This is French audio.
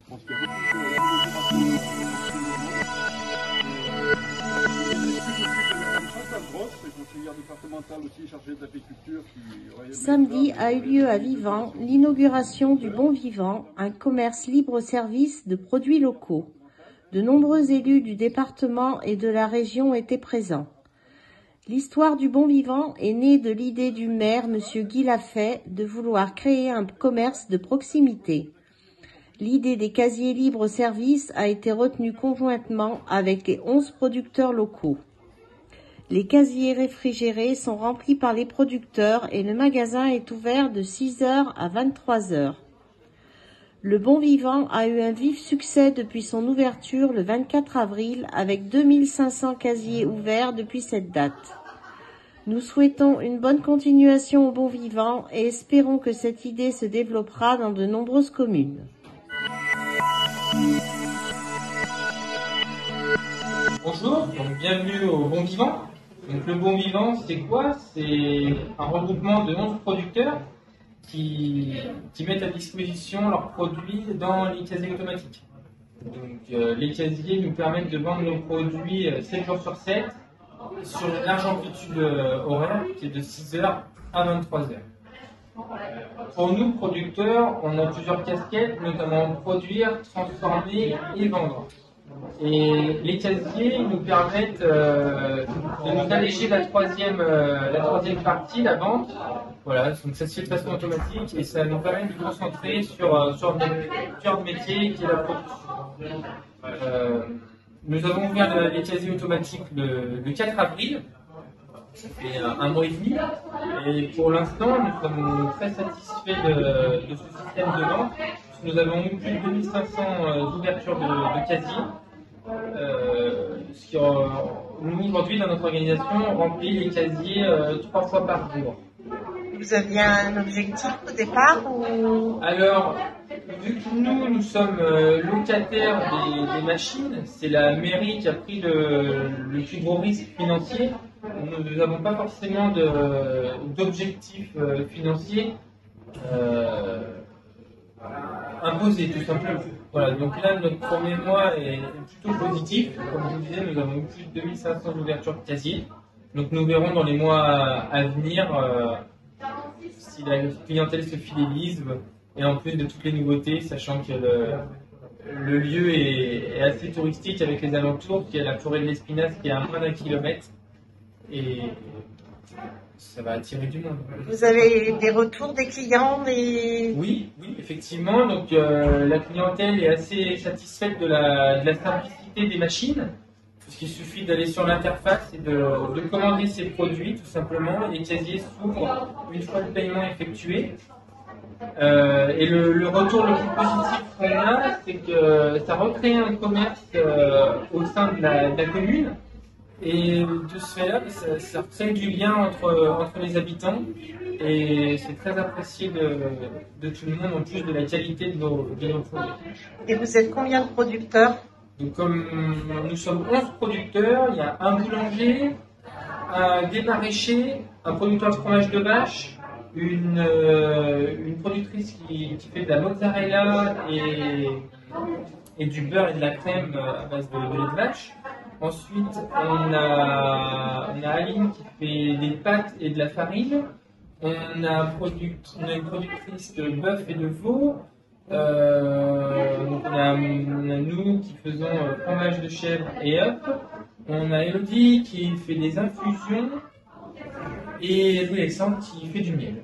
pense qu'il y a beaucoup d'inauguration. Chantal Grosse, conseillère départementale aussi chargée de l'agriculture. Samedi a eu lieu à Vivant l'inauguration du Bon Vivant, un commerce libre-service de produits locaux. De nombreux élus du département et de la région étaient présents. L'histoire du Bon Vivant est née de l'idée du maire, M. Guy Lafay, de vouloir créer un commerce de proximité. L'idée des casiers libre-service a été retenue conjointement avec les 11 producteurs locaux. Les casiers réfrigérés sont remplis par les producteurs et le magasin est ouvert de 6h à 23h. Le Bon Vivant a eu un vif succès depuis son ouverture le 24 avril avec 2500 casiers ouverts depuis cette date. Nous souhaitons une bonne continuation au Bon Vivant et espérons que cette idée se développera dans de nombreuses communes. Bonjour, donc bienvenue au Bon Vivant. Donc le Bon Vivant, c'est quoi? C'est un regroupement de 11 producteurs qui mettent à disposition leurs produits dans les casiers automatiques. Donc les casiers nous permettent de vendre nos produits 7 jours sur 7 sur une large amplitude horaire qui est de 6h à 23h. Pour nous, producteurs, on a plusieurs casquettes, notamment produire, transformer et vendre. Et les casiers nous permettent de nous alléger la troisième partie, la vente. Voilà, donc ça se fait de façon automatique et ça nous permet de nous concentrer sur notre cœur de métier qui est la production. Nous avons ouvert les casiers automatiques le 4 avril. Ça fait un mois et demi et pour l'instant nous sommes très satisfaits de ce système de vente. Nous avons eu plus de 2500 ouvertures de casiers, ce qui nous aujourd'hui dans notre organisation remplit les casiers 3 fois par jour. Vous aviez un objectif au départ ou... Alors, vu que nous sommes locataires des machines, c'est la mairie qui a pris le plus gros risque financier. Nous n'avons pas forcément d'objectifs financiers imposés, tout simplement. Voilà, donc là, notre premier mois est plutôt positif. Comme je vous disais, nous avons plus de 2500 ouvertures de casiers. Donc nous verrons dans les mois à venir si la clientèle se fidélise et en plus de toutes les nouveautés, sachant que le lieu est assez touristique avec les alentours, qui est la forêt de l'Espinasse qui est à moins d'1 kilomètre. Et ça va attirer du monde. Vous avez des retours des clients Oui, effectivement. Donc la clientèle est assez satisfaite de la simplicité des machines. Puisqu'il suffit d'aller sur l'interface et de commander ses produits tout simplement. Les casiers s'ouvrent une fois le paiement effectué. Et le retour le plus positif qu'on a, c'est que ça recrée un commerce au sein de la commune. Et de ce fait-là, ça crée du lien entre les habitants et c'est très apprécié de tout le monde en plus de la qualité de nos produits. Et vous êtes combien de producteurs? Donc comme nous sommes 11 producteurs, il y a un boulanger, des maraîchers, un producteur de fromage de vache, une productrice qui fait de la mozzarella et du beurre et de la crème à base de lait de vache. Ensuite, on a Aline qui fait des pâtes et de la farine. On a une productrice de bœuf et de veau. Donc on a nous qui faisons fromage de chèvre et œufs. On a Elodie qui fait des infusions. Et Louis Alexandre qui fait du miel.